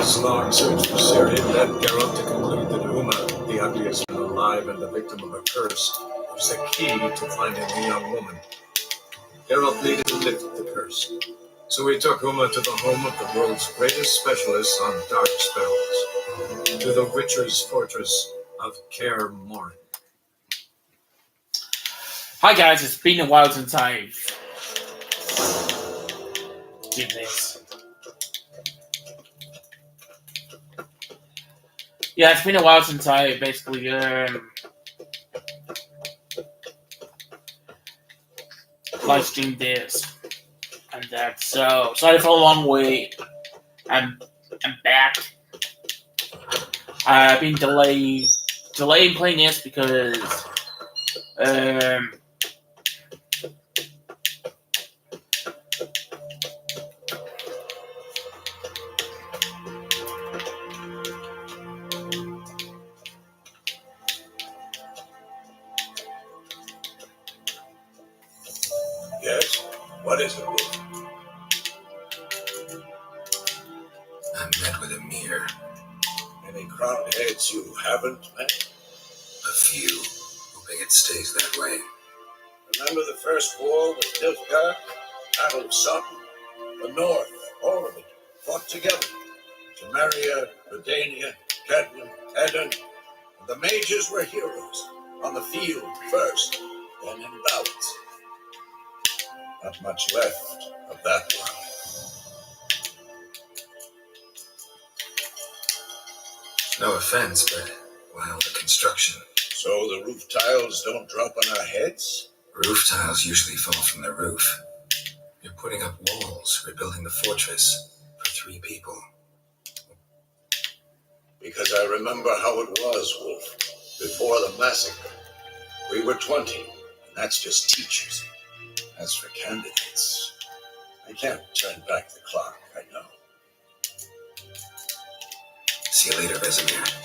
This long search for Ciri led Geralt to conclude that Uma, the ugliest man alive and the victim of a curse, was the key to finding the young woman. Geralt needed to lift the curse, so he took Uma to the home of the world's greatest specialist on dark spells, to the Witcher's fortress of Kaer Morhen. Hi guys, it's been a while since I've did this. Yeah, it's been a while since I basically live streamed this and that. So sorry for a long wait. I'm back. I've been delaying playing this because Yes? What is it, Wolf? I met with Emir. Any crowned heads you haven't met? A few. Hoping it stays that way. Remember the first war with Nilfgaard? Battle of Sutton? The North, all of it, fought together. Temeria, Redania, Kedwin, Eden. The mages were heroes. On the field first, then in battles. Not much left of that one. No offense, but wow, the construction. So the roof tiles don't drop on our heads? Roof tiles usually fall from the roof. You're putting up walls, rebuilding the fortress for 3 people. Because I remember how it was, Wolf, before the massacre. We were 20, and that's just teachers. As for candidates, I can't turn back the clock, I know. See you later, Vesemir.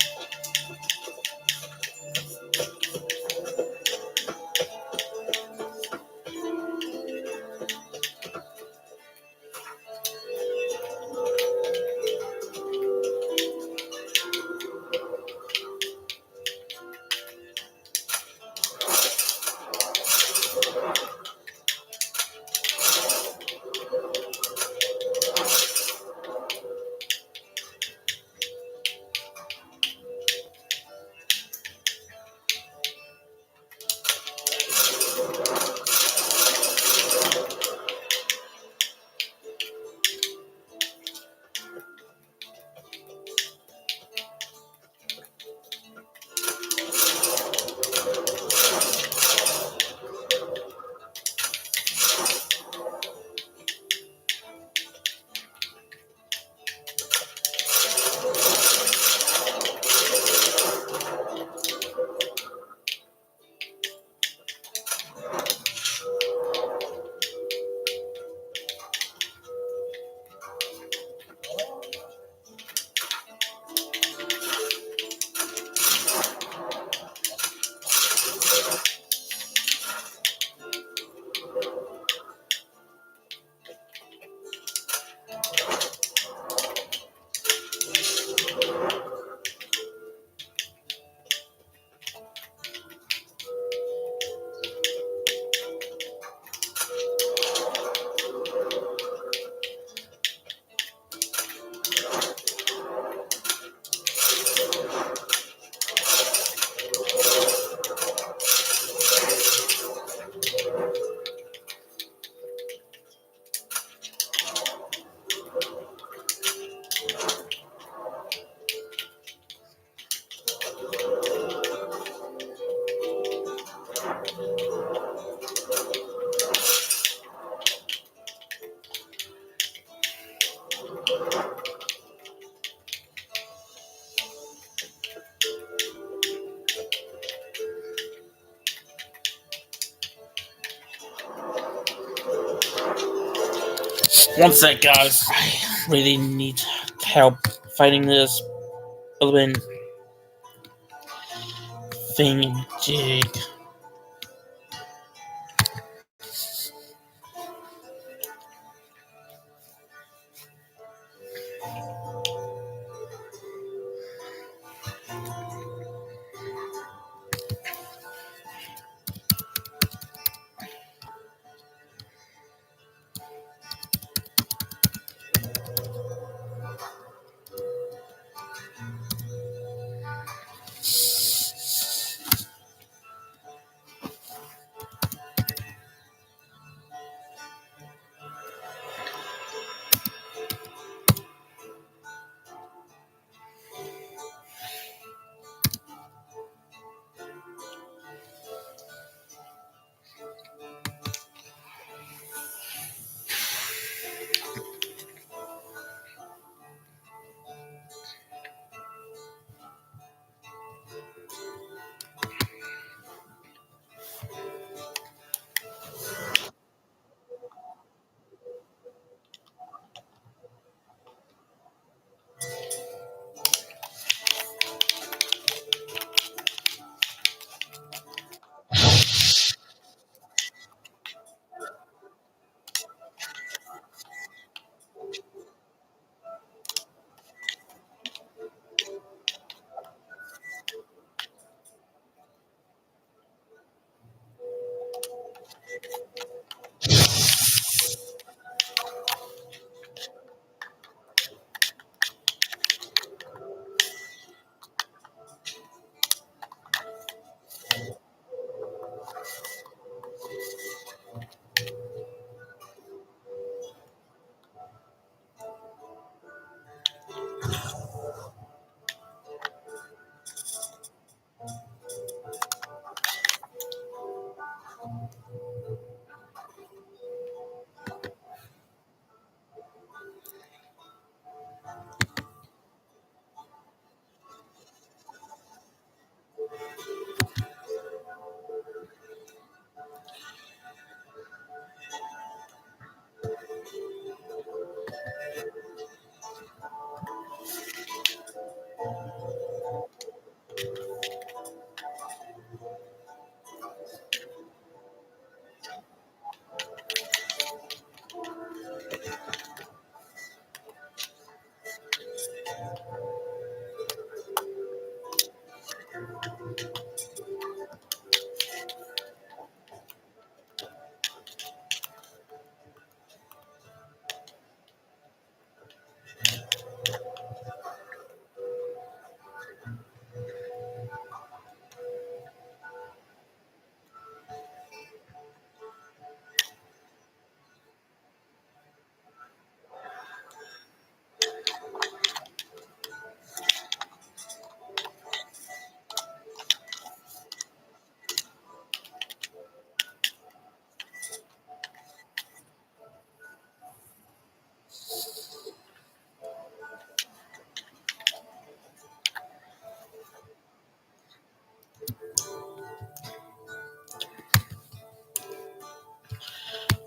one sec, guys. I really need help fighting this Billion thingamajig.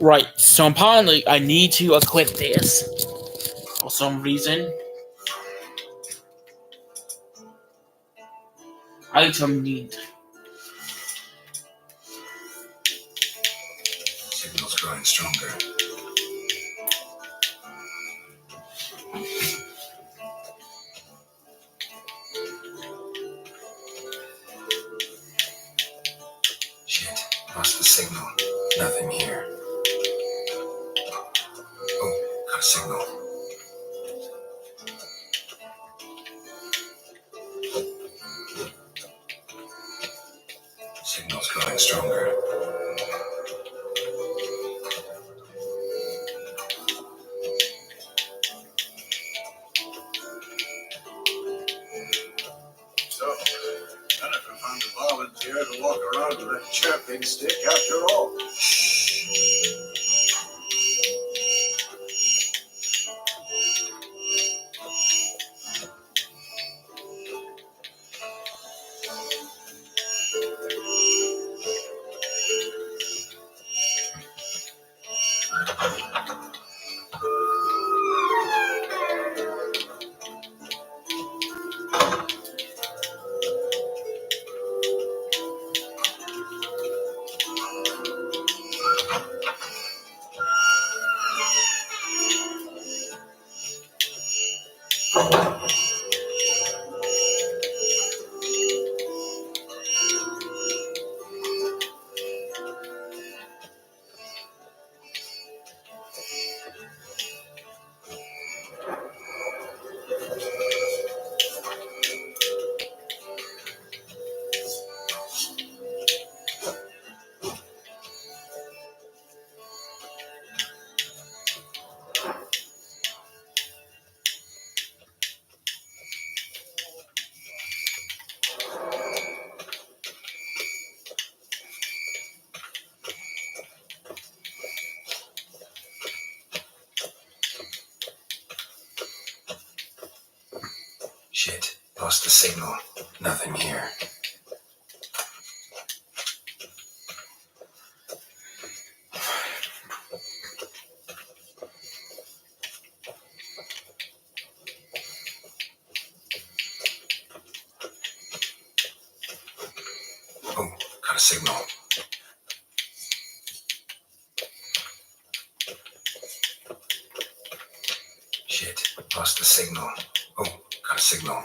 Right, so apparently I need to equip this for some reason. Item need. Signal's growing stronger. Shit, lost the signal. Nothing here. Oh, got a signal. Signal's growing stronger. So, Jennifer found a volunteer to walk around with a chirping stick after all. Shit, lost the signal. Nothing here. Oh, got a signal. Shit, lost the signal. Oh, got a signal.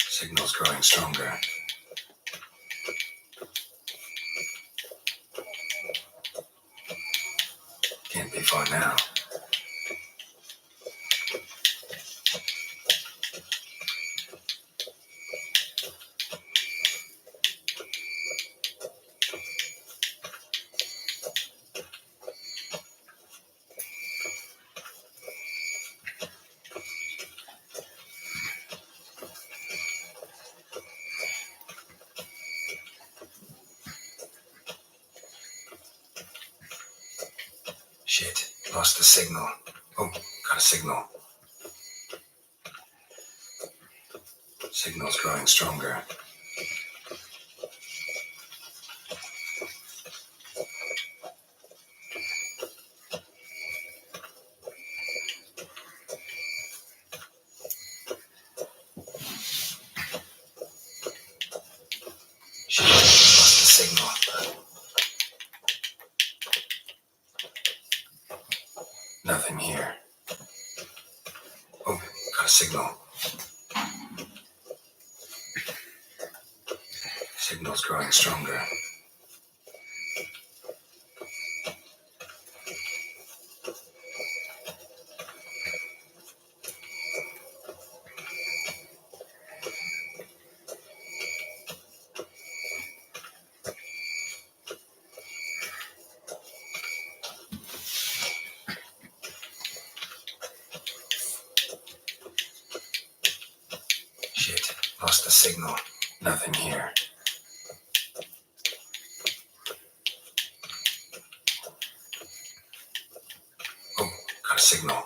Signal's growing stronger. Can't be far now. Shit, lost the signal. Oh, got a signal. Signal's growing stronger. Shit, lost the signal. Nothing here. Oh, got a signal. Signal's growing stronger. Shit, lost the signal. Nothing here. Oh, got a signal.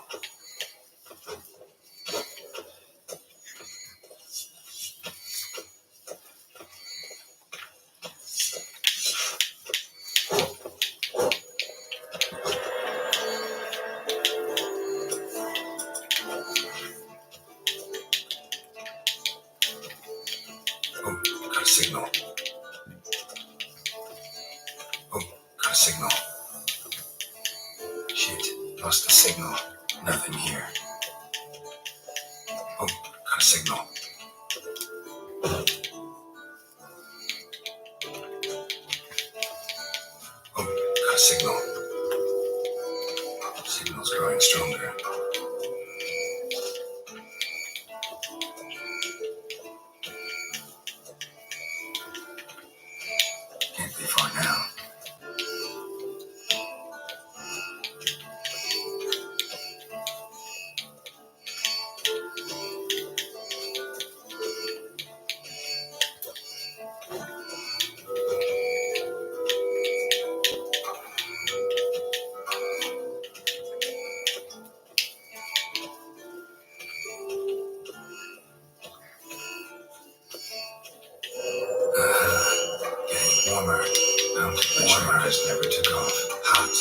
a signal. Shit, lost the signal. Nothing here. Oh, got a signal. Oh, got a signal. Signal's growing stronger. Can't be far now. Getting warmer. Mountain warmer just never took off. Hot.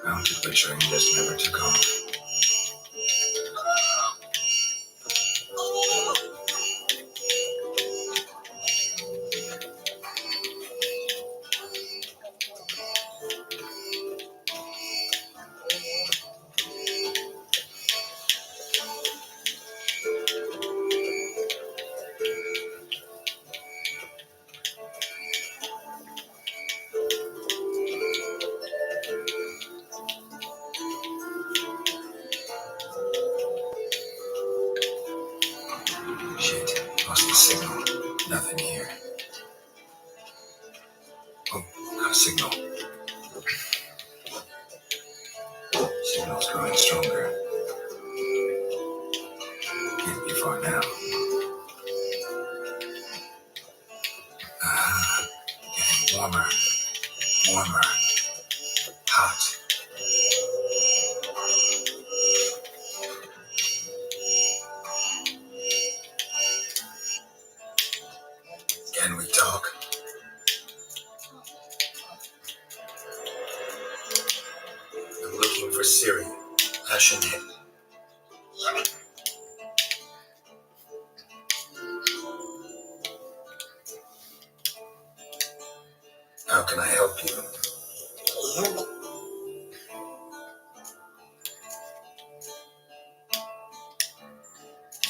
Mounted witchering just never took off. Shit, lost the signal. Nothing here. Oh, got a signal. Signal's growing stronger. Can't be far now. Getting warmer. Warmer. Hot. Can we talk? I'm looking for Siri. Passionate. How can I help you?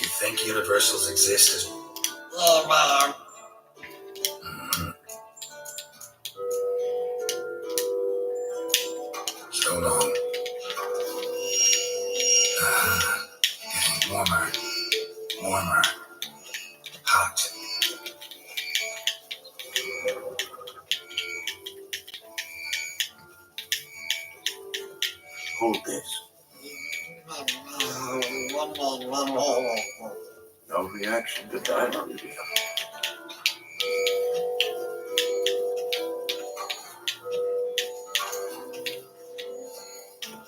You think universals exist as... Mhm. So long. Getting warmer. Warmer. Hot. Hold this. No reaction to diamond.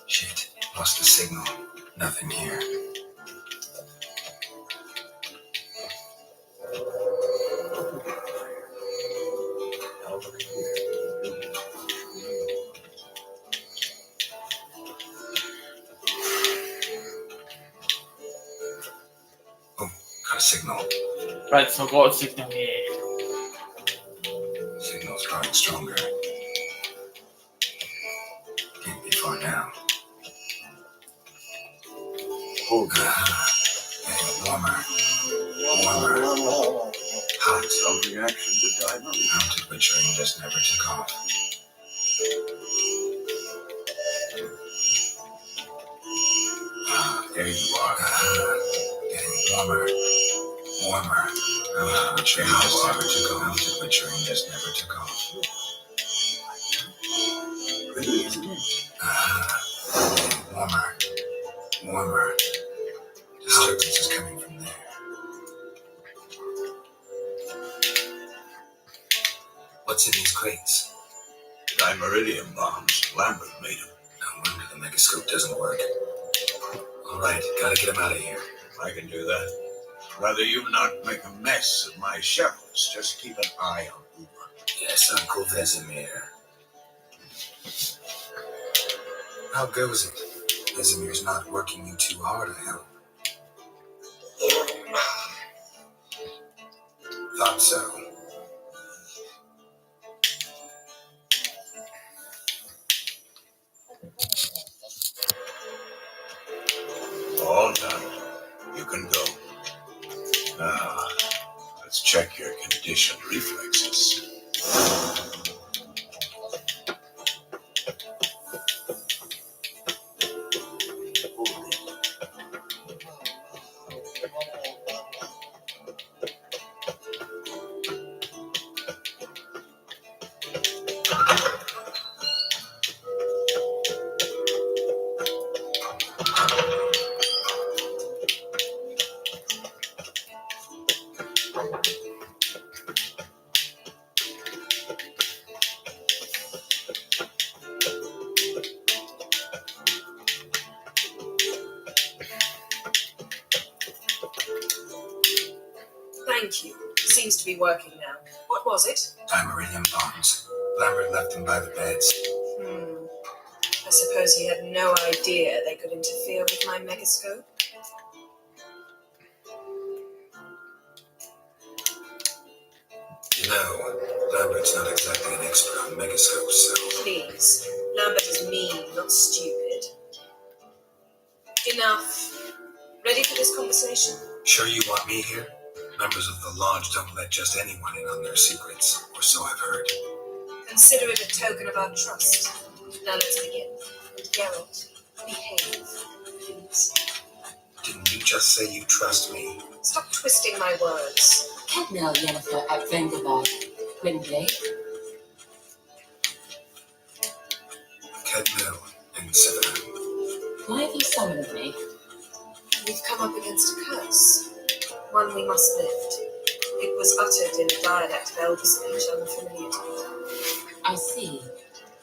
Shit, lost the signal. Nothing here. Oh, got a signal. Right, so got a signal here. Signal's growing stronger. Can't be far now. Hold this. Getting warmer. Warmer. Hot. No reaction to diamond. Mounted witchering just never took off. There you are. Getting warmer. Warmer. Mounted witchering just never took off. Mounted witchering just never took off. Pretty, isn't it? Getting warmer. Warmer. Disturbance is coming from there. What's in these crates? Dimeridium bombs. Lambert made them. No wonder the megascope doesn't work. All right, gotta get him out of here. I can do that. Rather you not make a mess of my shelves. Just keep an eye on Uber. Yes, Uncle Vesemir. How goes it? Vesemir's not working you too hard, I hope. Thought so. patient reflexes. Thank you. Seems to be working now. What was it? Dimeridium bombs. Lambert left them by the beds. I suppose he had no idea they could interfere with my megascope. You know, Lambert's not exactly an expert on megascopes, so... Please. Lambert is mean, not stupid. Enough. Ready for this conversation? Sure you want me here? Members of the Lodge don't let just anyone in on their secrets, or so I've heard. Consider it a token of our trust. Now let's begin. Geralt, behave, please. Didn't you just say you trust me? Stop twisting my words. Kednel Jennifer at Vengerberg, Gwynblade. Kedmil in Severin. Why have you summoned me? We've come up against a curse. One we must lift. It was uttered in a dialect of elder speech unfamiliar to me. I see.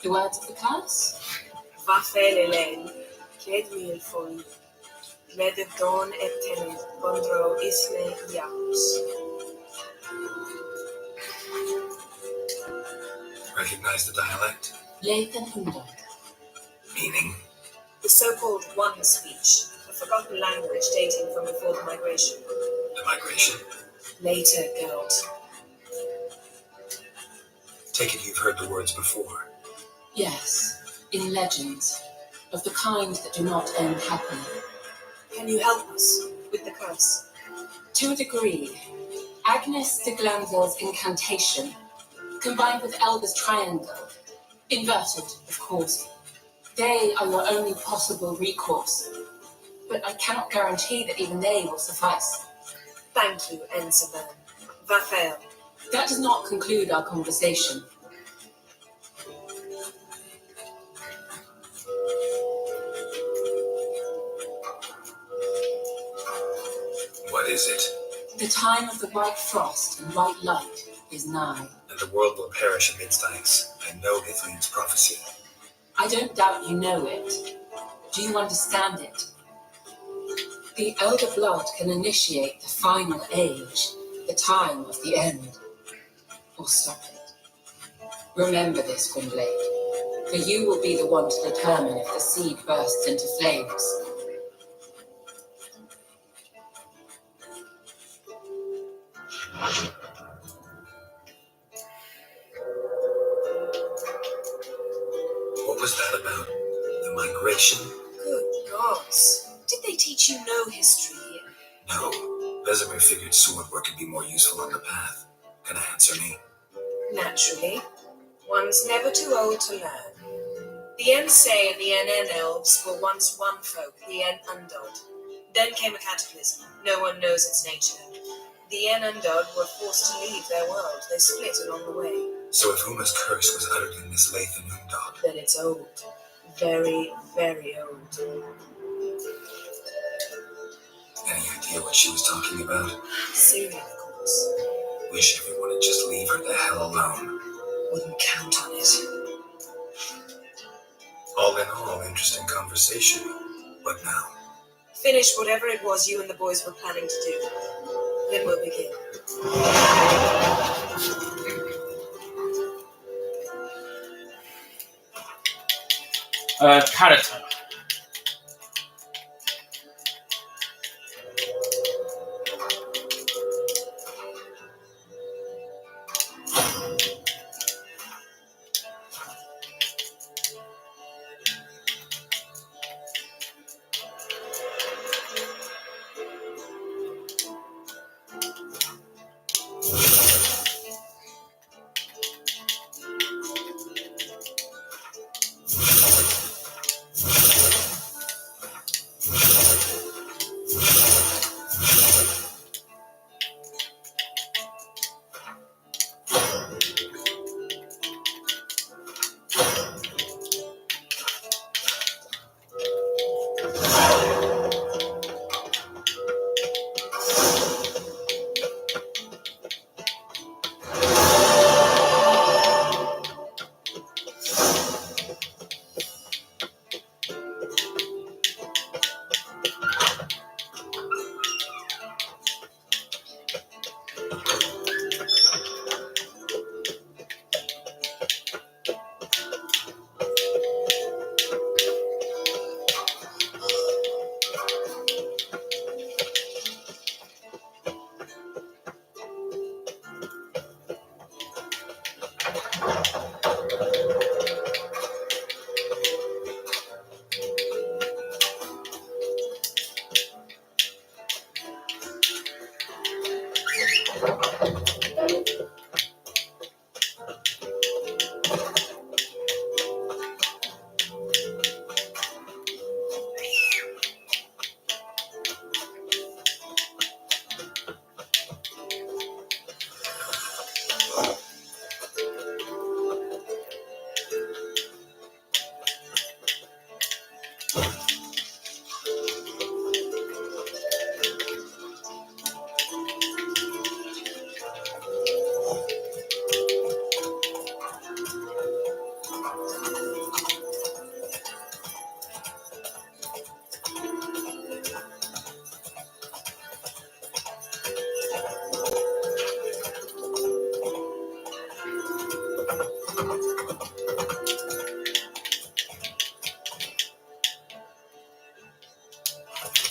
The words of the curse? Vafel Elaine, Kedmil Fon, Medevdon et Tened, Bondro Isme Iacus. Recognize the dialect? Lathan Hundog. Meaning? The so-called One speech, a forgotten language dating from before the migration. The migration? Later, Geralt. Take it you've heard the words before. Yes, in legends, of the kind that do not end happily. Can you help us with the curse? To a degree, Agnes de Glanville's incantation, combined with Elga's triangle, inverted, of course. They are your only possible recourse, but I cannot guarantee that even they will suffice. Thank you, Ensavan. Vafel. That does not conclude our conversation. What is it? The time of the white frost and white light is nigh. And the world will perish amidst ice. I know Ithlin's prophecy. I don't doubt you know it. Do you understand it? The elder blood can initiate the final age, the time of the end, or stop it. Remember this, Gwynblade, for you will be the one to determine if the seed bursts into flames. What was that about? The migration? Good gods. Did they teach you no history here? No. Vesemir figured sword work could be more useful on the path. Can I answer me? Naturally. One's never too old to learn. The Ensay and the NN elves were once one folk, the En Undod. Then came a cataclysm. No one knows its nature. The En Undod were forced to leave their world. They split along the way. So if Uma's curse was uttered in this Lathan Undog, Then it's old. Very, very old. any idea what she was talking about? Syria, of course. Wish everyone would just leave her the hell alone. Wouldn't count on it. All in all, interesting conversation. What now? Finish whatever it was you and the boys were planning to do. Then we'll begin. Character.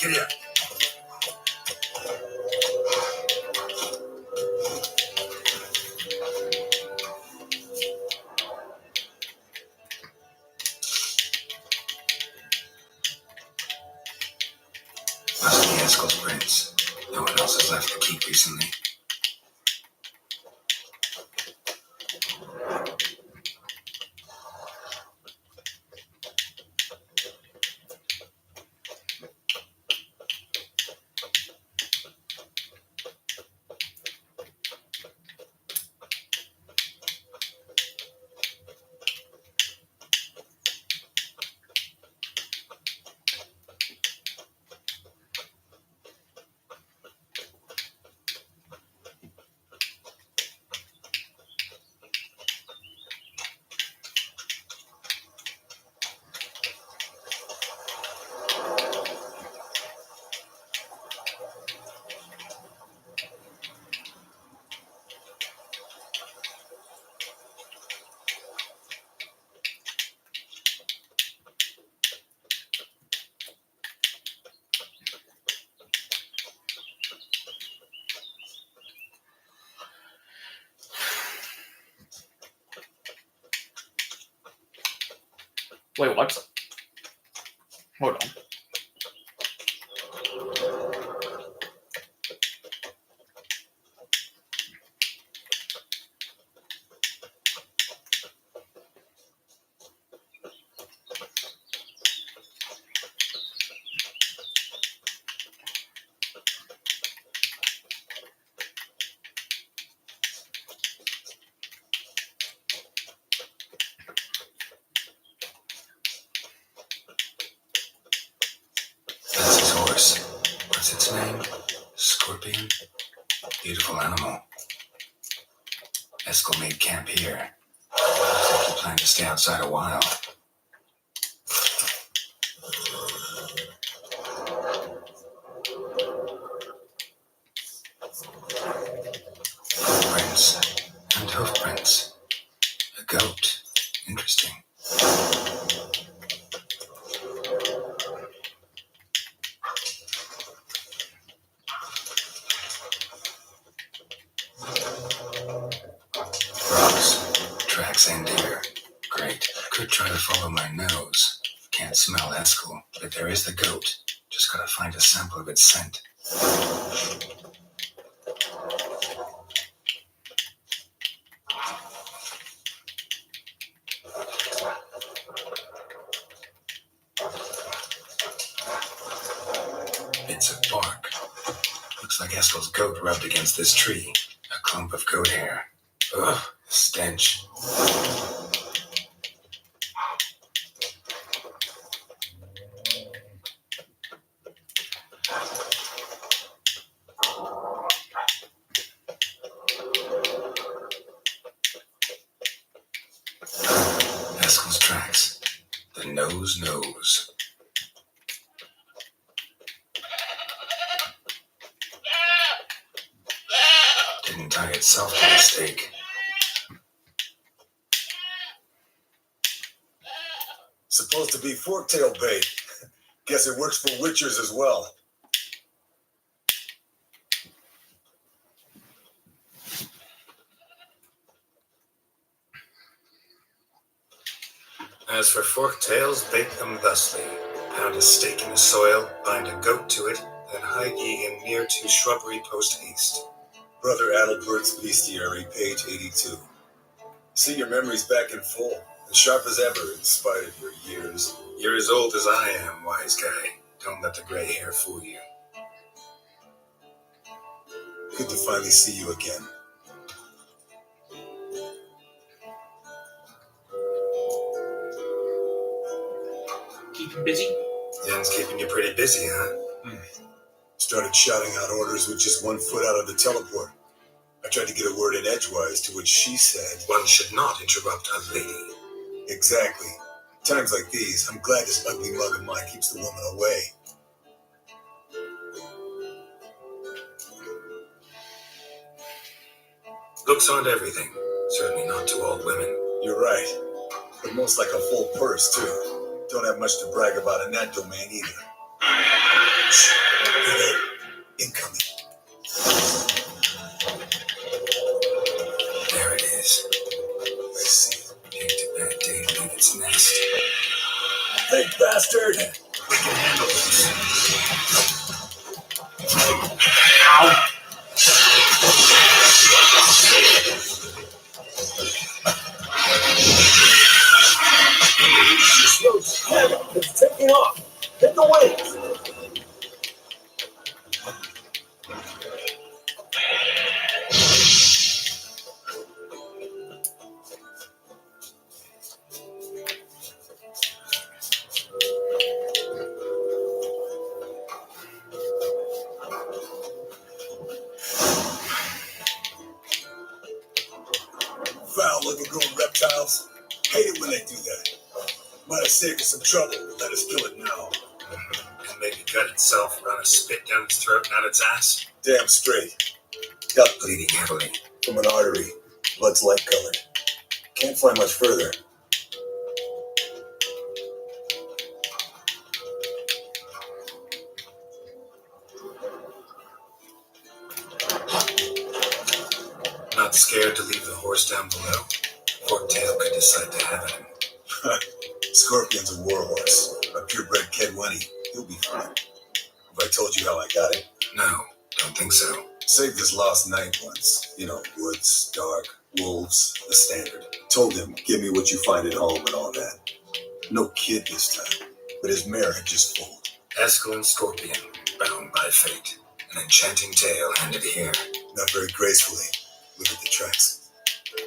Get here. Must be Eskel's prints. No one else has left the keep recently. Wait, what? Hold on. That's his horse. What's its name? Scorpion? Beautiful animal. Eskel made camp here. Looks like he planned to stay outside a while. Footprints and hoofprints. A goat. Interesting. Rocks. Tracks end here. Great. Could try to follow my nose. Can't smell Eskel, but there is the goat. Just gotta find a sample of its scent. Bits of bark. Looks like Eskel's goat rubbed against this tree. A clump of goat hair. Ugh, stench. Eskel's tracks. The nose knows. Didn't tie itself to the stake. Supposed to be forktail bait. Guess it works for witchers as well. As for forked tails, bake them thusly. Pound a stake in the soil, bind a goat to it, then hide ye him near to shrubbery post haste. Brother Adalbert's Bestiary, page 82. See your memories back in full, as sharp as ever in spite of your years. You're as old as I am, wise guy. Don't let the gray hair fool you. Good to finally see you again. Keep him busy. Yen's keeping you pretty busy, huh? Started shouting out orders with just 1 foot out of the teleport. I tried to get a word in edgewise, to which she said, One should not interrupt a lady. Exactly. Times like these, I'm glad this ugly mug of mine keeps the woman away. Looks aren't everything. Certainly not to all women. You're right. But most like a full purse, too. Don't have much to brag about in that domain either. Shh. Hear that? Incoming. There it is. I see. Picked a bad day to leave its nest. Big bastard! We can handle this. Ow! It's taking off! Hit the wings! Foul-looking little reptiles. Hate it when they do that. Might have saved us some trouble, but let us kill it now. And maybe cut itself, run a spit down its throat, not its ass. Damn straight. Gut Bleeding heavily. from an artery. Blood's light colored. Can't fly much further. Not scared to leave the horse down below? Forktail could decide to have him. Scorpion's a warhorse. A purebred Kedwenny. He'll be fine. Have I told you how I got him? No, don't think so. Saved his lost night once. You know, woods, dark, wolves, the standard. Told him, give me what you find at home and all that. No kid this time, but his mare had just foaled. Eskel Scorpion, bound by fate. An enchanting tale handed here. Not very gracefully. Look at the tracks.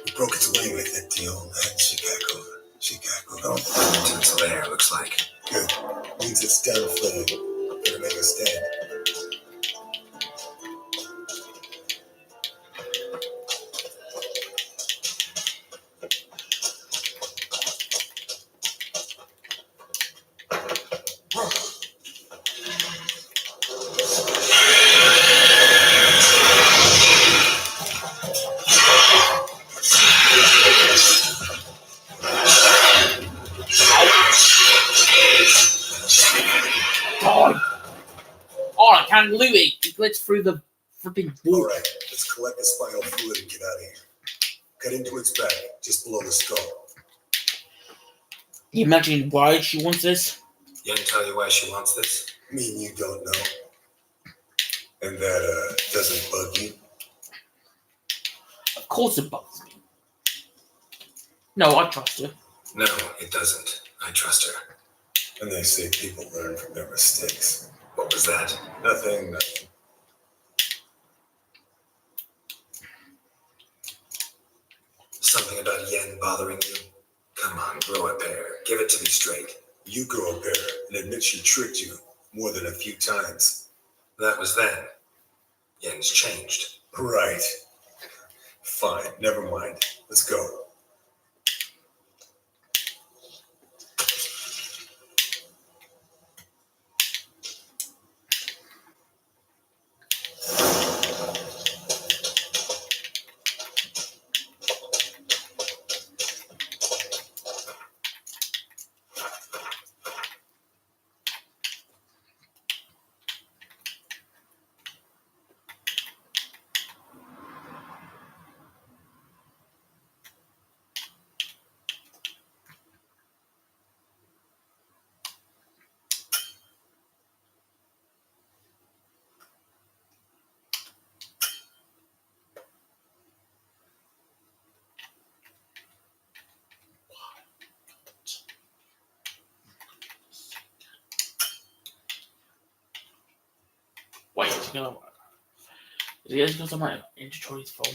He broke its wing with that deal, and she cackled. She cackled on. To its lair, looks like. Good. Means it's down flag. Better make a stand. Oh, I can't believe it. It glitched through the freaking wall. All right, let's collect the spinal fluid and get out of here. Cut into its back, just below the skull. You imagine why she wants this? Yen tell you why she wants this? Me and you don't know. And that, doesn't bug you? Of course it bugs me. No, I trust her. No, it doesn't. I trust her. And they say people learn from their mistakes. What was that? Nothing. Something about Yen bothering you? Come on, grow a pair. Give it to me straight. You grow a pair and admit she tricked you more than a few times. That was then. Yen's changed. Right. Fine, never mind. Let's go. Wait, is he gonna someone into Troy's phone?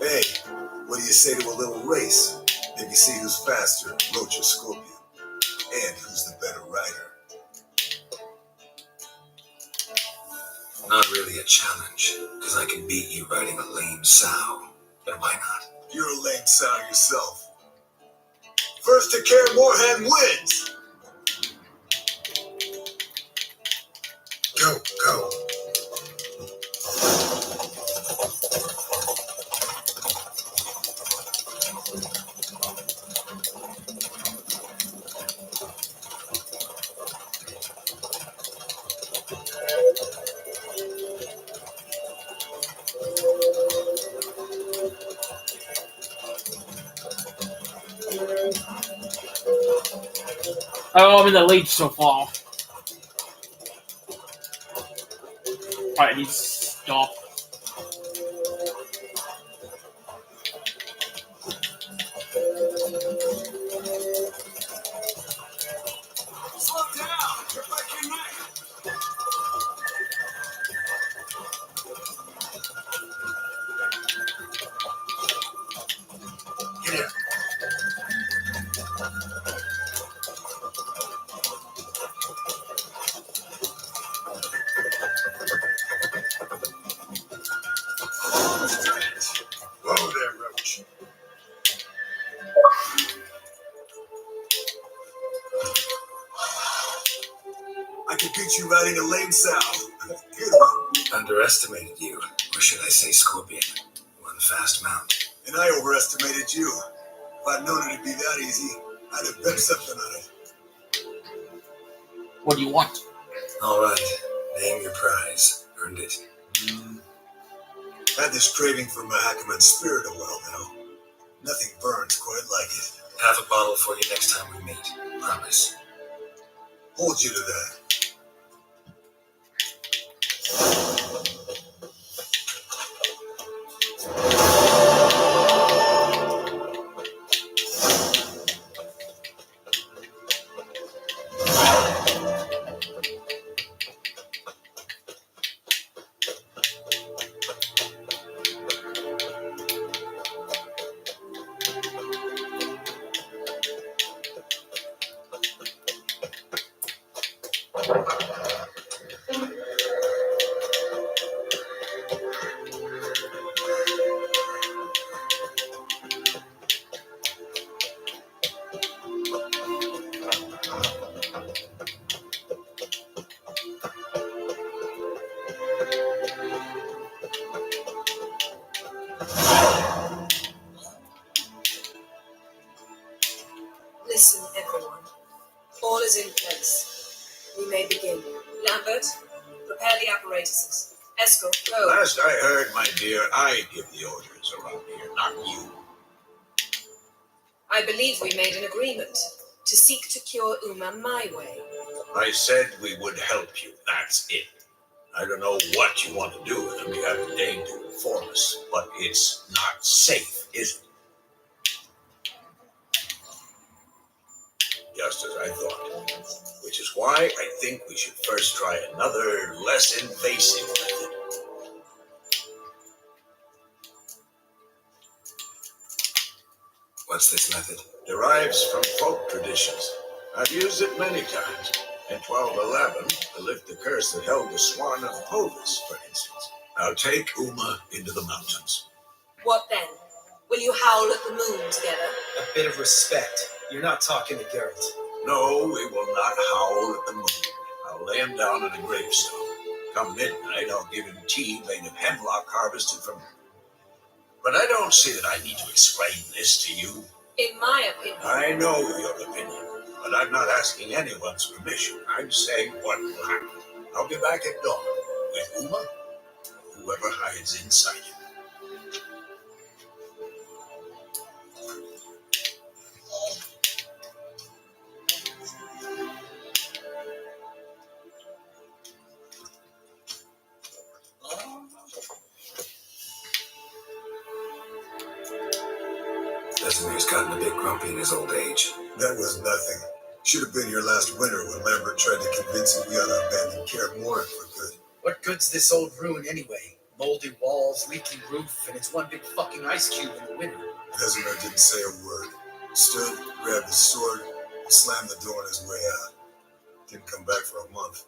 Hey, what do you say to a little race? Maybe see who's faster, Roach or Scorpion, and who's the better rider. Not really a challenge, because I can beat you riding a lame sow. But why not? You're a lame sow yourself. First to care Moorhead wins. Go, go. Oh, I'm in the lead so far. Alright, I need to stop. Slow down. You're like your neck. Get here. Stretch. Whoa there, Roach. I can beat you riding a lame sow. Good one. Underestimated you, or should I say Scorpion. One fast mount. And I overestimated you. If I'd known it'd be that easy, I'd have bet something on it. What do you want? All right, name your prize. Earned it. Had this craving for Mahakaman's spirit a while now. Nothing burns quite like it. Have a bottle for you next time we meet. Promise. Hold you to that. Listen, everyone. All is in place. We may begin. Lambert, prepare the apparatuses. Escort, go. Last I heard, my dear, I give the orders around here, not you. I believe we made an agreement to seek to cure Uma my way. I said we would help you, that's it. I don't know what you want to do with them. You haven't deigned to inform us, but it's not safe, is it? Just as I thought. Which is why I think we should first try another, less invasive method. What's this method? derives from folk traditions. I've used it many times. In 1211, to lift the curse that held the swan of Hovis, for instance. Now take Uma into the mountains. What then? Will you howl at the moon together? A bit of respect. You're not talking to Geralt. No, we will not howl at the moon. I'll lay him down on a gravestone. Come midnight, I'll give him tea made of hemlock harvested from... But I don't see that I need to explain this to you. In my opinion. I know your opinion, but I'm not asking anyone's permission. I'm saying what will happen. I'll be back at dawn with Uma, or whoever hides inside him. Vesimir's gotten a bit grumpy in his old age. That was nothing. Should have been here last winter when Lambert tried to convince him we ought to abandon Kaer Morhen for good. What good's this old ruin anyway? Moldy walls, leaky roof, and it's one big fucking ice cube in the winter. Vesemir didn't say a word. Stood, grabbed his sword, and slammed the door on his way out. Didn't come back for a month.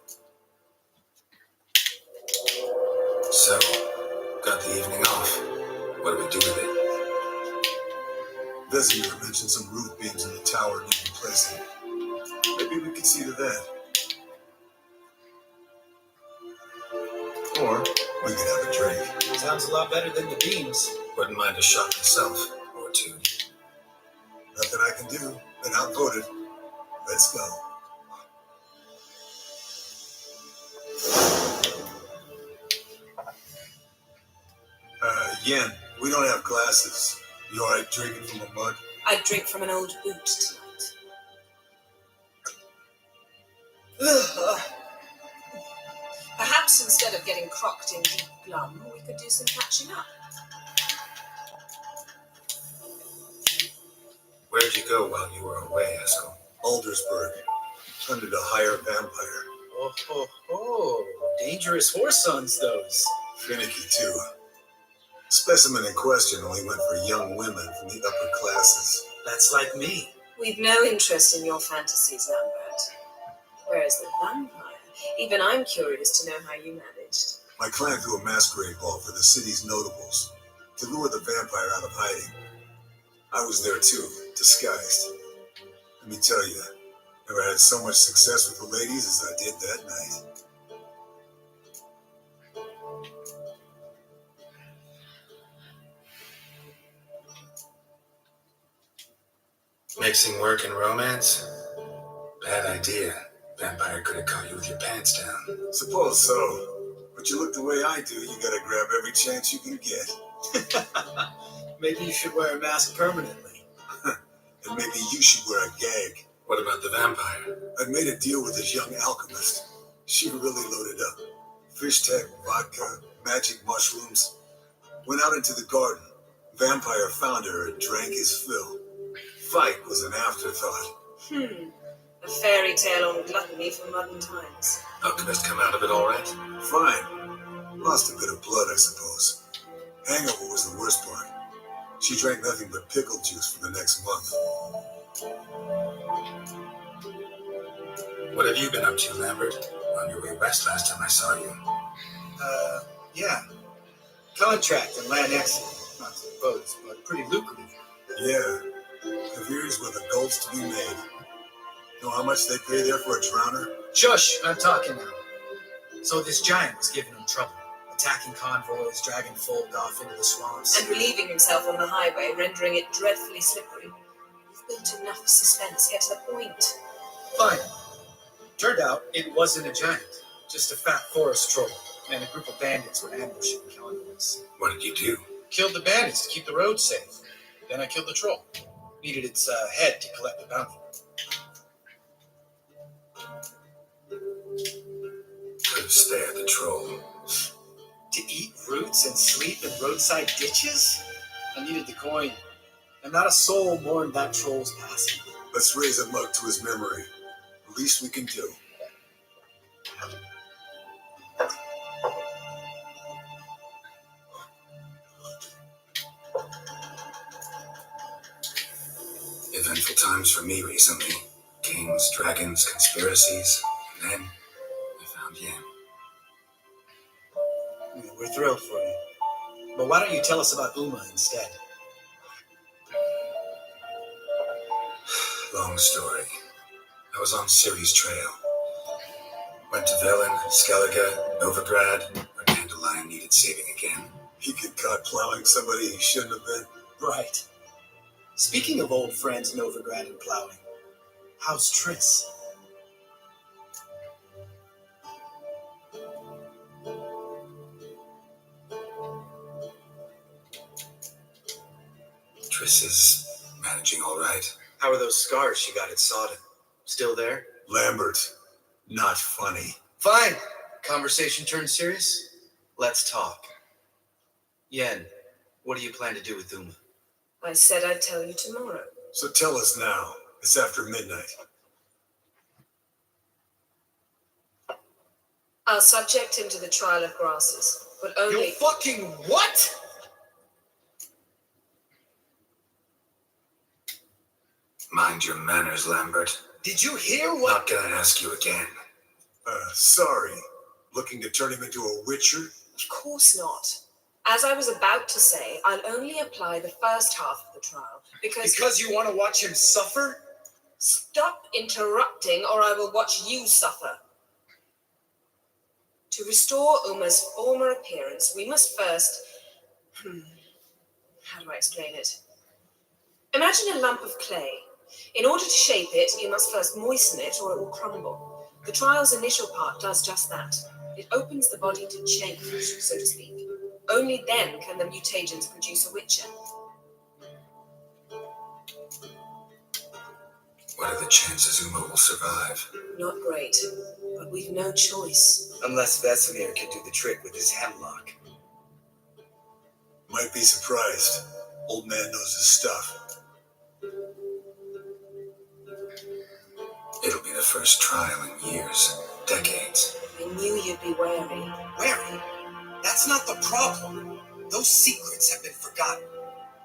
So, got the evening off. What do we do with it? Vesemir mentioned some roof beams in the tower need replacing. Maybe we could see to that. Or we could have a drink. Sounds a lot better than the beams. Wouldn't mind a shot myself, or two. Nothing I can do. Been outvoted. Let's go. Yen, we don't have glasses. You alright drinking from a mug? I'd drink from an old boot tonight. Perhaps instead of getting cocked in deep glum, we could do some catching up. Where'd you go while you were away, Eskel? Aldersburg. Hunted a higher vampire. Oh, ho, ho. Dangerous horse sons, those. Finicky, too. Specimen in question only went for young women from the upper classes. That's like me. We've no interest in your fantasies, Lambert. Whereas the vampire, even I'm curious to know how you managed. My clan threw a masquerade ball for the city's notables to lure the vampire out of hiding. I was there too, disguised. Let me tell you, never had so much success with the ladies as I did that night. Mixing work and romance? Bad idea. Vampire could have caught you with your pants down. Suppose so. But you look the way I do, you gotta grab every chance you can get. Maybe you should wear a mask permanently. And maybe you should wear a gag. What about the vampire? I'd made a deal with this young alchemist. She really loaded up. Fish tech, vodka, magic mushrooms. Went out into the garden. Vampire found her and drank his fill. Fight was an afterthought. A fairy tale on gluttony for modern times. Alchemist come out of it all right? Fine. Lost a bit of blood, I suppose. Hangover was the worst part. She drank nothing but pickle juice for the next month. What have you been up to, Lambert? On your way west last time I saw you. Yeah. Contract and land exit. Not to boats, but pretty lucrative. Yeah. Kaviri's were the goals to be made. Know how much they pay there for a drowner? Shush, I'm talking now. So this giant was giving him trouble. Attacking convoys, dragging folk off into the swamps. And relieving himself on the highway, rendering it dreadfully slippery. You've built enough suspense. Get to the point. Fine. Turned out it wasn't a giant. Just a fat forest troll. And a group of bandits were ambushing convoys. What did you do? Killed the bandits to keep the road safe. Then I killed the troll. Needed its head to collect the bounty. Could have spared the troll. To eat roots and sleep in roadside ditches? I needed the coin. And not a soul mourned that troll's passing. Let's raise a mug to his memory. The least we can do. Eventful times for me recently. Kings, dragons, conspiracies. And then I found Yen. We're thrilled for you. But why don't you tell us about Uma instead? Long story. I was on Ciri's trail. Went to Velen, Skellige, Novigrad, where Dandelion needed saving again. He get caught plowing somebody he shouldn't have been. Right. Speaking of old friends Novigrad and plowing, how's Triss? Triss is managing all right. How are those scars she got at Sodden? Still there? Lambert, not funny. Fine. Conversation turned serious? Let's talk. Yen, what do you plan to do with Uma? I said I'd tell you tomorrow. So tell us now. It's after midnight. I'll subject him to the trial of grasses, but only... You fucking what? Mind your manners, Lambert. Did you hear what? Not gonna ask you again. Sorry. Looking to turn him into a witcher? Of course not. As I was about to say, I'll only apply the first half of the trial, Because you want to watch him suffer? Stop interrupting, or I will watch you suffer. To restore Uma's former appearance, we must first... How do I explain it? Imagine a lump of clay. In order to shape it, you must first moisten it, or it will crumble. The trial's initial part does just that. It opens the body to change, so to speak. Only then can the mutagens produce a witcher. What are the chances Uma will survive? Not great, but we've no choice. Unless Vesemir can do the trick with his hemlock. Might be surprised. Old man knows his stuff. It'll be the first trial in years, decades. I knew you'd be wary. Wary? That's not the problem. Those secrets have been forgotten,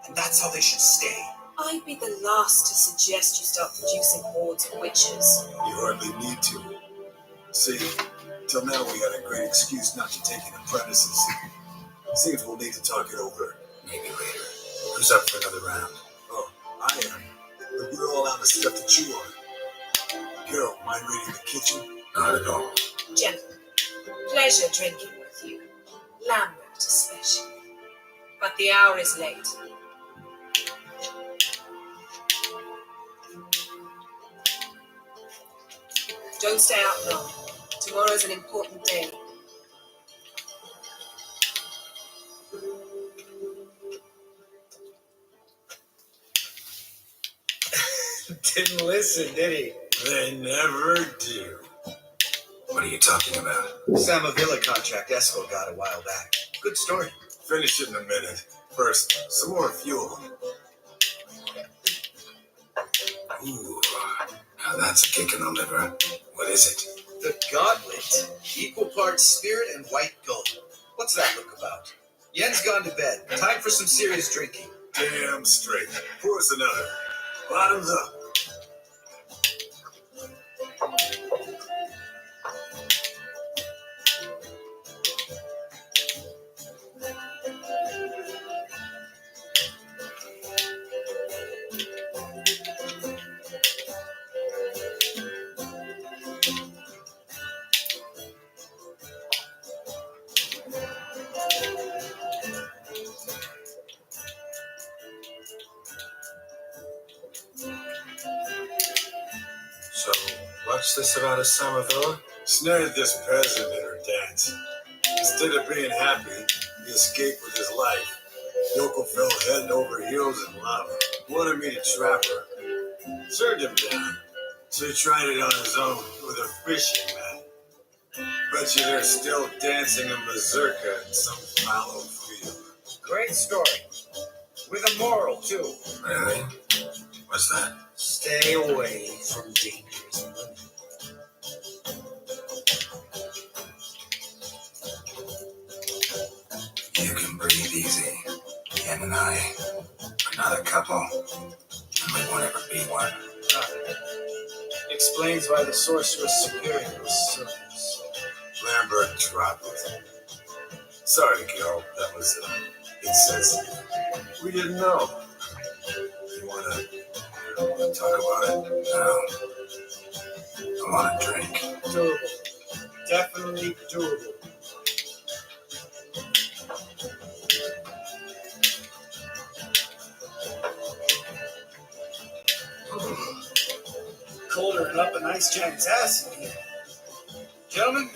and that's how they should stay. I'd be the last to suggest you start producing hordes of witches. You hardly need to. See, till now we had a great excuse not to take in apprentices. Seems we'll need to talk it over. Maybe later. Who's up for another round? Oh, I am. But we're all out of stuff to chew on. Carol, mind reading the kitchen? Not at all. Gentlemen, pleasure drinking with you. Lambert especially. But the hour is late. Don't stay out long. Tomorrow's an important day. Didn't listen, did he? They never do. What are you talking about? Samavilla contract Esco got a while back. Good story. Finish it in a minute. First, some more fuel. Ooh, now that's a kick in the liver. What is it? The Gauntlet. Equal parts spirit and white gold. What's that look about? Yen's gone to bed. Time for some serious drinking. Damn straight. Pour us another. Bottoms up. So, what's this about a Samavilla? Snared this peasant in her dance. Instead of being happy, he escaped with his life. Yoko fell head over heels in lava. Wanted me to trap her. Turned him down. So he tried it on his own with a fishing net. Bet you they're still dancing a mazurka in some fallow field. Great story. With a moral, too. Really? What's that? Stay away from dangerous women. You can breathe easy. Yen and I are not a couple. And We won't ever be one. Explains why the Sorceress Superior was so. Lambert dropped it. Sorry, Gil. That was insensitive. We didn't know. You wanna talk about it? No. I want a drink. Doable. Definitely doable. Colder than up a nice giant's ass in here. Gentlemen,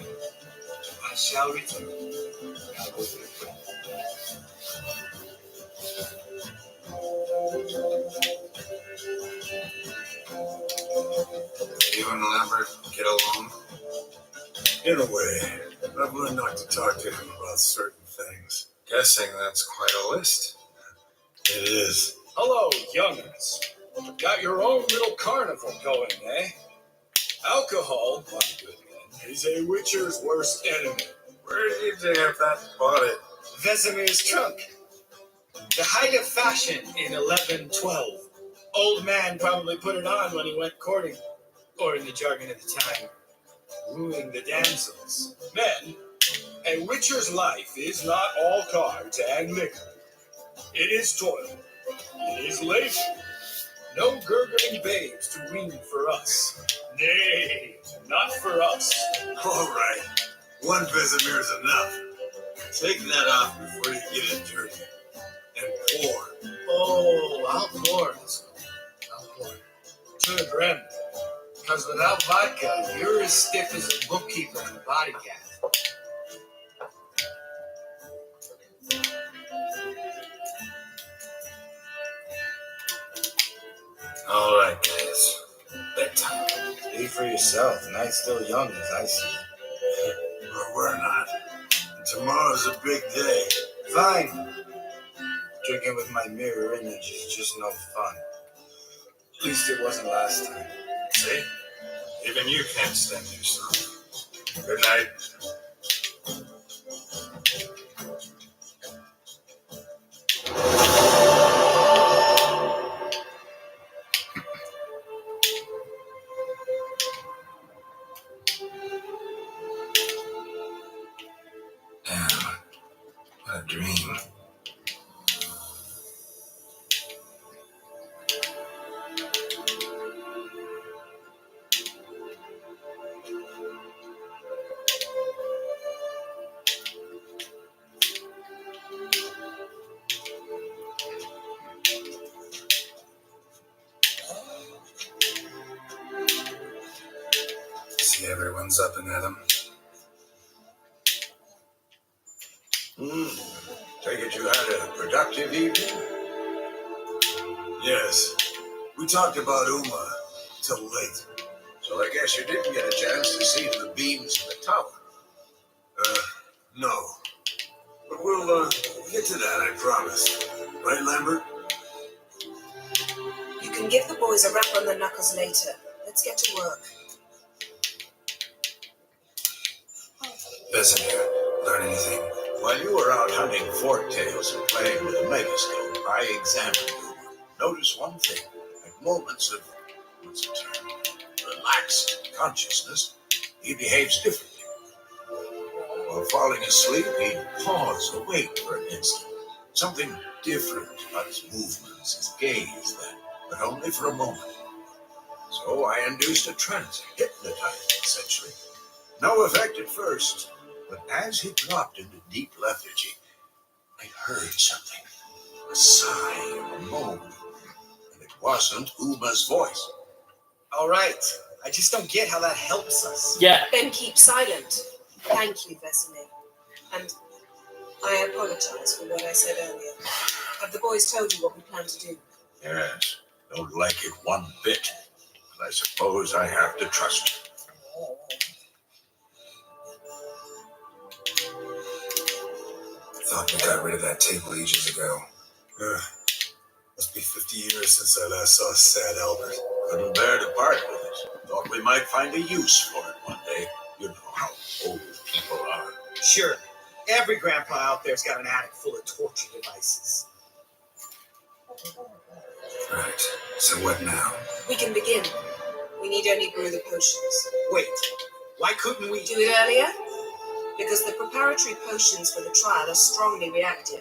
I shall return. You and Lambert get along? In a way. I've learned not to talk to him about certain things. Guessing that's quite a list. It is. Hello, young'uns. Got your own little carnival going, eh? Alcohol, my good men, is a witcher's worst enemy. Where did you damn that bought it? Vesemir's trunk. The height of fashion in 1112. Old man probably put it on when he went courting, or in the jargon of the time, wooing the damsels. Men, a witcher's life is not all cards and liquor. It is toil. It is labor. No gurgling babes to wean for us. Nay, not for us. All right. One Vesemir's enough. Take that off before you get it dirty. And pour. Oh, I'll pour. I'll pour. To the brim. Because without vodka, you're as stiff as a bookkeeper in a body cat. All right, guys. Bedtime. Speak for yourself. The night's still young as I see it. Or we're not. Tomorrow's a big day. Fine. Drinking with my mirror image is just no fun. At least it wasn't last time. See? Even you can't stand yourself. Good night. Damn. What a dream. See, everyone's up and at 'em. Take it you had a productive evening? Yes. We talked about Uma till late. So I guess you didn't get a chance to see the beams in the tower. No. But we'll get to that, I promise. Right, Lambert? You can give the boys a rap on the knuckles later. Let's get to work. Vesemir, learn anything? While you were out hunting forktails and playing with a megascope, I examined you. Notice one thing. At moments of, what's the term, relaxed consciousness, he behaves differently. While falling asleep, he'd pause, awake for an instant. Something different about his movements, his gaze then, but only for a moment. So I induced a trance, hypnotized essentially. No effect at first, but as he dropped into deep lethargy, I heard something. A sigh, a moan. And it wasn't Uma's voice. All right. I just don't get how that helps us. Yeah. Then keep silent. Thank you, Vesemir. And I apologize for what I said earlier. Have the boys told you what we plan to do? Yes, don't like it one bit. But I suppose I have to trust you. Thought we got rid of that table ages ago. Must be 50 years since I last saw sad Albert. Couldn't bear to part with it. Thought we might find a use for it one day. You know how old people are. Sure. Every grandpa out there's got an attic full of torture devices. Right. So what now? We can begin. We need only brew the potions. Wait, why couldn't we? Do it earlier? Because the preparatory potions for the trial are strongly reactive.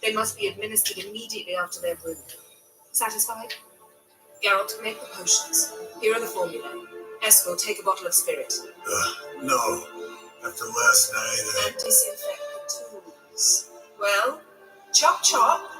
They must be administered immediately after they're brewed. Satisfied? Geralt, make the potions. Here are the formulae. Eskel, take a bottle of spirit. No. After last night, And disinfect the tools. Well, chop chop.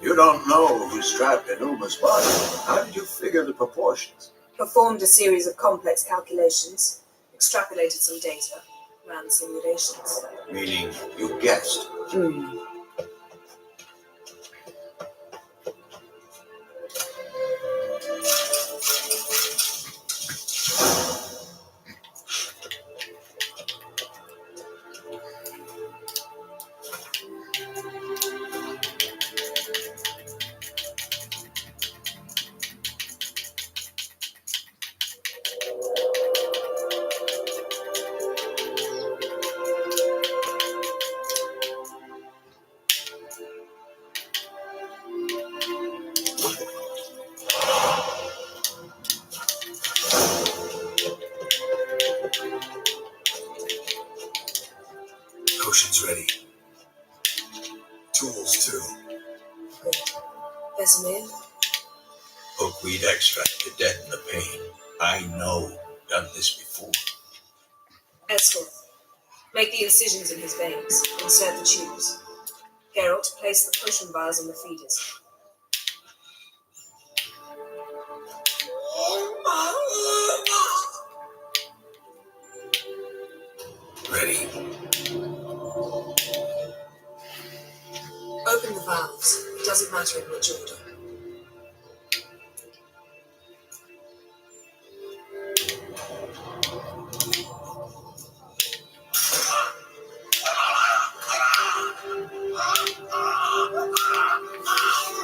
You don't know who's trapped in Uma's body. How did you figure the proportions? Performed a series of complex calculations. Extrapolated some data. Ran simulations. Meaning you guessed. potion's ready. Tools, too. Good. Vesemir? Hookweed extract to deaden the pain. I know. Done this before. Eskel, make the incisions in his veins. Insert the tubes. Geralt, place the potion vials in the feeders. Ready. Open the valves. It doesn't matter in which order.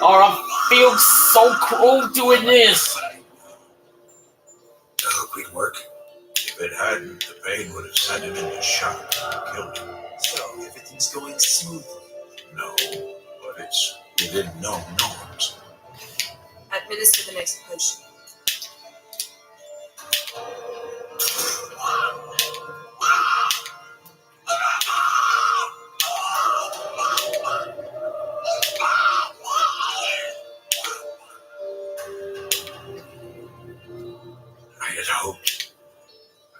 Oh, I feel so cool doing this. The hookweed work? If it hadn't, the pain would have sent him into shock and killed him. So, everything's going smoothly. No, but it's within known norms. Administer the next potion.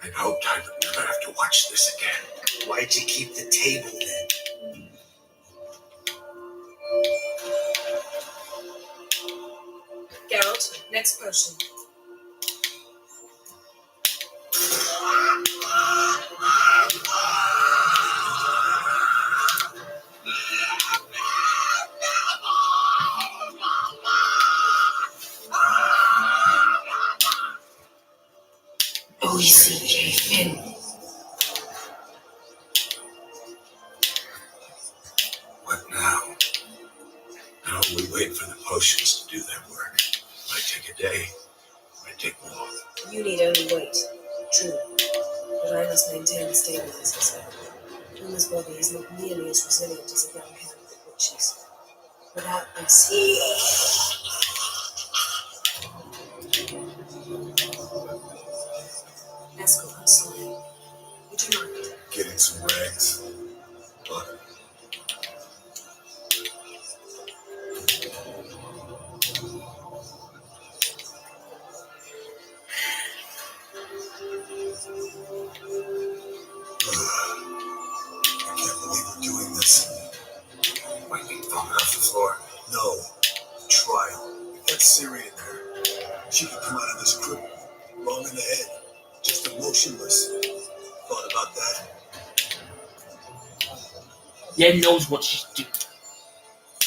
I'd hoped I would never have to watch this again. Why'd you keep the table then? Geralt, next potion. Finn. What now? Now we wait for the potions to do their work. Might take a day, might take more. You need only wait. True. But I must maintain the stabilizers. Uma's body is not nearly as resilient as a young candidate witch's. Without this, Eskel, I'm sorry. Would you mind? Getting some rags. But I can't believe we're doing this. Wiping vomit off the floor. No. The trial. If that's Siri in there, she could come out of this crib wrong in the head. Just emotionless. Thought about that? Yen knows what she's doing.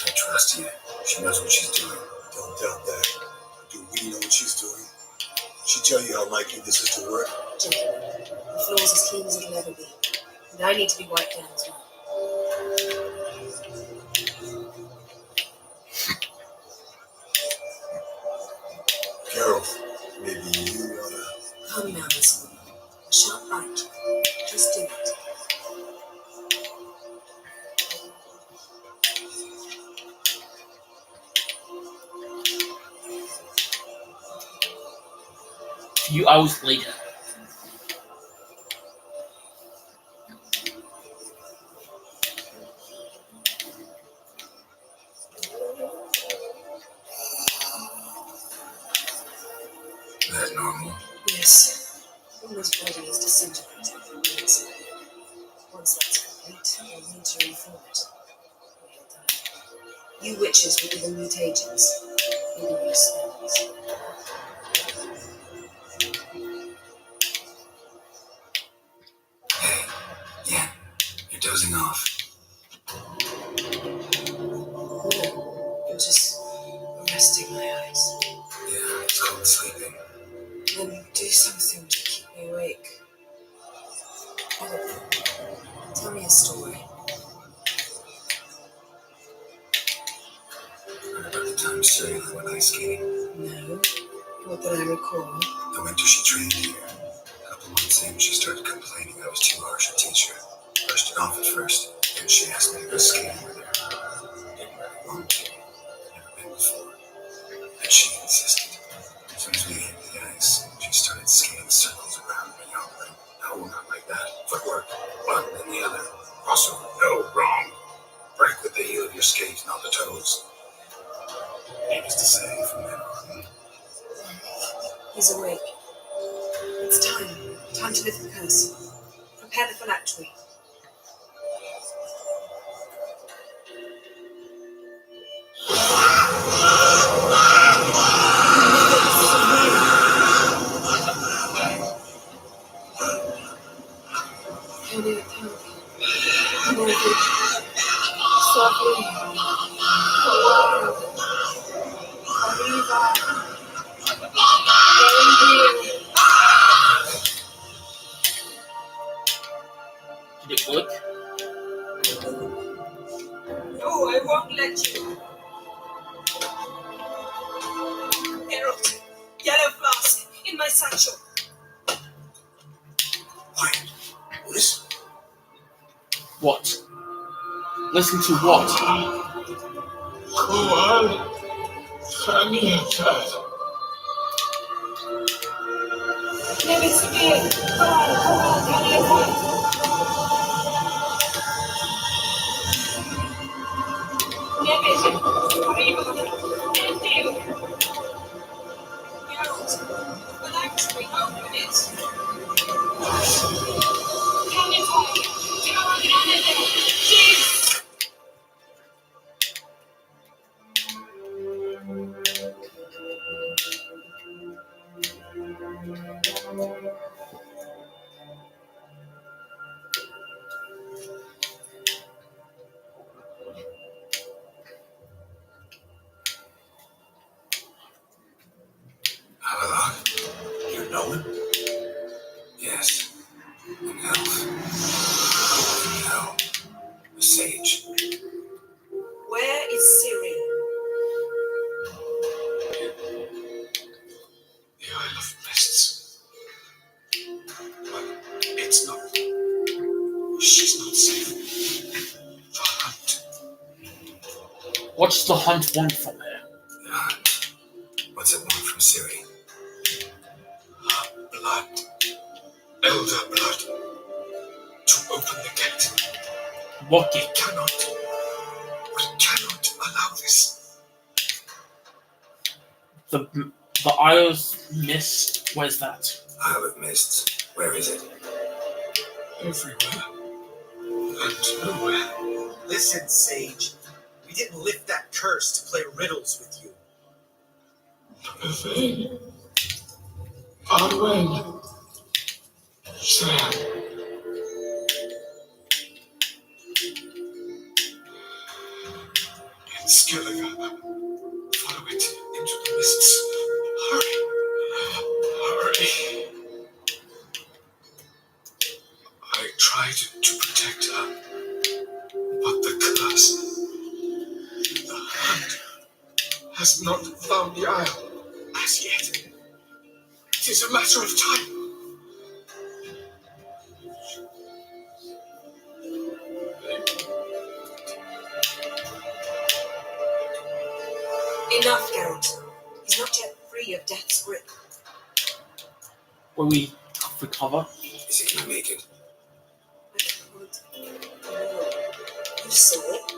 I trust you. She knows what she's doing. Don't doubt that. Do we know what she's doing? She tell you how likely this is to work? Gentlemen, the floor's as clean as it'll ever be. And I need to be wiped down as well. Carol, maybe you oughta... Come now, Miss Woman. I shan't bite you. Just do it. few hours later. Is that normal? Yes. Almost body is disintegrating from the inside. Once that's complete, we'll need to reform it. We'll die. You witches will be the mutagens. We'll give you spells. Hey, yeah, you're dozing off. No, you're just resting my eyes. Yeah, it's called sleeping. Then do something to keep me awake. I don't know. Tell me a story. Heard about the time Siri went ice skating? No, not that I recall. The winter she trained here. A couple months in, she started complaining I was too harsh a teacher. Brushed it off at first, then she asked me to go skating with her. Didn't really want to. I'd never been before. But she insisted. As soon as we hit the ice, she started skating circles around me, hollering, "No, not like that. Footwork. One, then the other. Crossover. No, wrong. Break with the heel of your skate, not the toes." Needless to say, from then on, He's awake. It's time. Time to lift the curse. Prepare the phylactery. Did it work? No, I won't let you. Geralt, yellow flask in my satchel. quiet. Listen. What? Listen to what? Go on. Funny that. Never speak. Come on, can you fight? Geralt, the phylactery, open it. Can you fight? Do you want anything? Jeez! Hello? You know him? Yes. An elf. No. A sage. Where is Ciri? The Isle of Mists. But it's not. She's not safe. The hunt. What's the hunt want from her? The hunt. What's it want from Siri? Blood. Elder blood. To open the gate. What gate? We cannot allow this. The Isles Mist. Where's that? Isle of Mists. Where is it? Everywhere. And nowhere. Listen, Sage. We didn't lift that curse to play riddles with you. Everything. Arwen. Sam. In Skellige. Follow it into the mists. Hurry. Hurry. I tried to protect her. But the curse. The hunt has not found the isle as yet. It is a matter of time. Enough, Geralt. He's not yet free of death's grip. where we recover. Is he gonna make it? I can't. No. You saw it.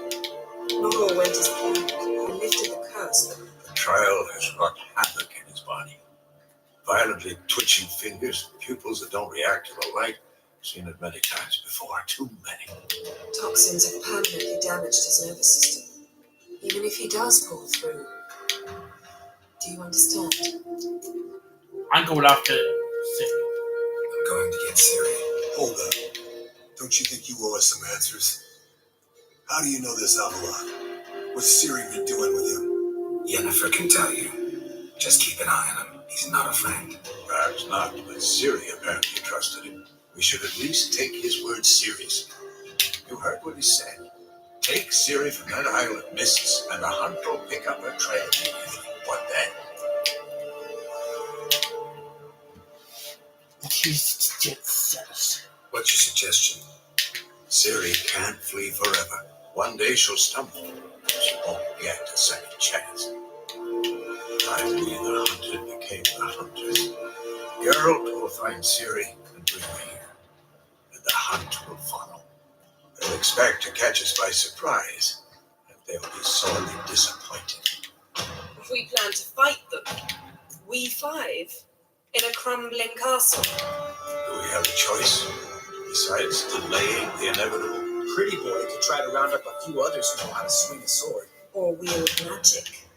Not all went as planned. He lifted the curse, but The trial has wrought havoc in his body. Violently twitching fingers, pupils that don't react to the light. Seen it many times before, too many. toxins have permanently damaged his nervous system. Even if he does pull through. Do you understand? I'm going after Siri. I'm going to get Siri. Hold up. Don't you think you owe us some answers? How do you know this Avalon? What's Siri been doing with him? Yennefer can tell you. Just keep an eye on him. He's not a friend. Perhaps not, but Siri apparently trusted him. We should at least take his words seriously. You heard what he said. Take Siri from that Isle of Mists, and the hunt will pick up her trail immediately. What then? Jesus. What's your suggestion? Siri can't flee forever. One day she'll stumble. She won't get a second chance. Finally, the hunted became the hunters. Geralt will find Siri and bring her here. And the hunt will follow. They'll expect to catch us by surprise, and they'll be sorely disappointed. We plan to fight them. We five. In a crumbling castle. Do we have a choice? Besides delaying the inevitable? Pretty boy could try to round up a few others who know how to swing a sword. Or wield magic.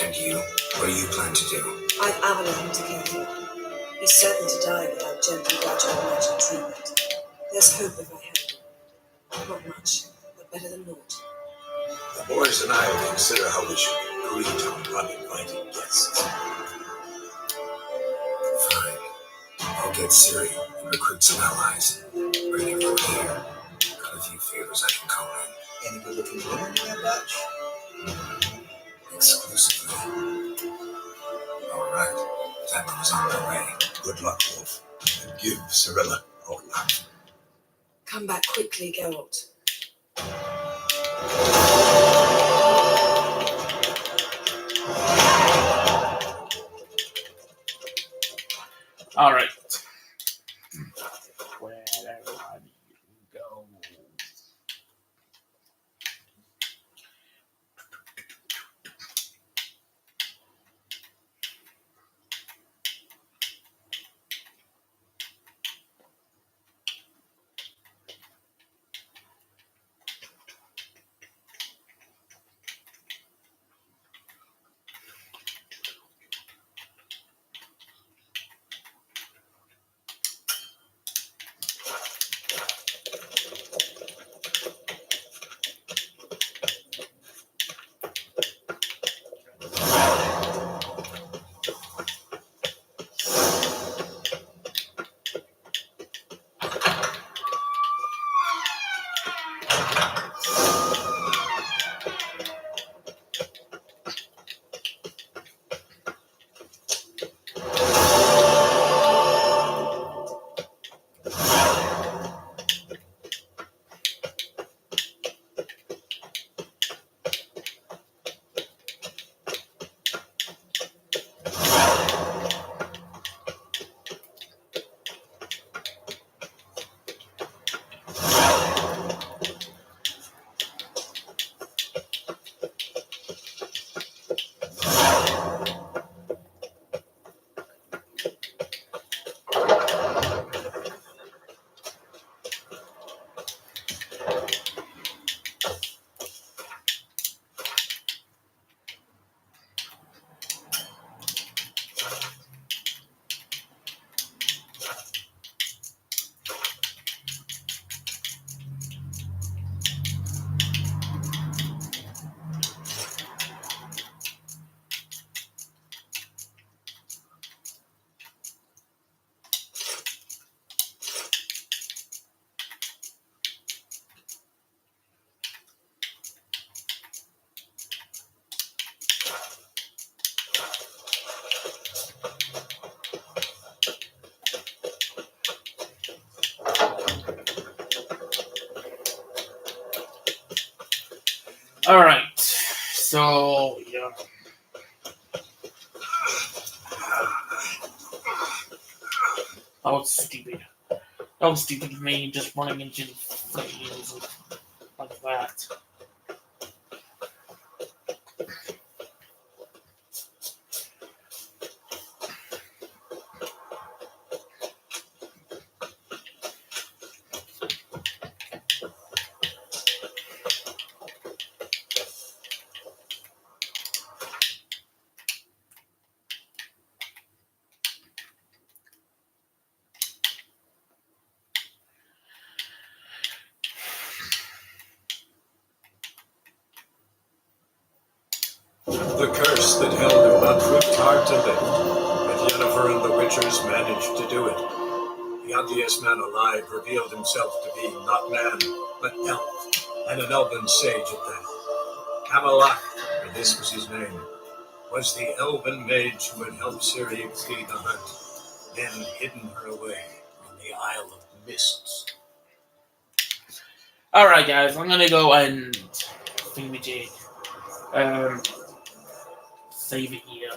And you? What do you plan to do? I've Avalon to care for. He's certain to die without gentle gradual magic treatment. There's hope if I help him. Not much, but better than naught. The boys and I will consider how we should greet our uninvited guests. Fine. I'll get Siri and recruit some allies. Bring everyone here. Got a few favors I can call in. Any good-looking women in that batch? Exclusively. All right. That one is on my way. Good luck, Wolf. And give Cirilla our luck. Come back quickly, Geralt. All right. Where do you go? All right. So yeah. That was stupid. That was stupid of me, just running into the flames like that. The curse that held him had proved hard to lift, but Yennefer and the Witchers managed to do it. The ugliest man alive revealed himself to be not man, but elf, and an elven sage at that. Camelot, for this was his name, was the elven mage who had helped Ciri flee the hunt, then hidden her away in the Isle of Mists. Alright, guys, I'm gonna go and save it here.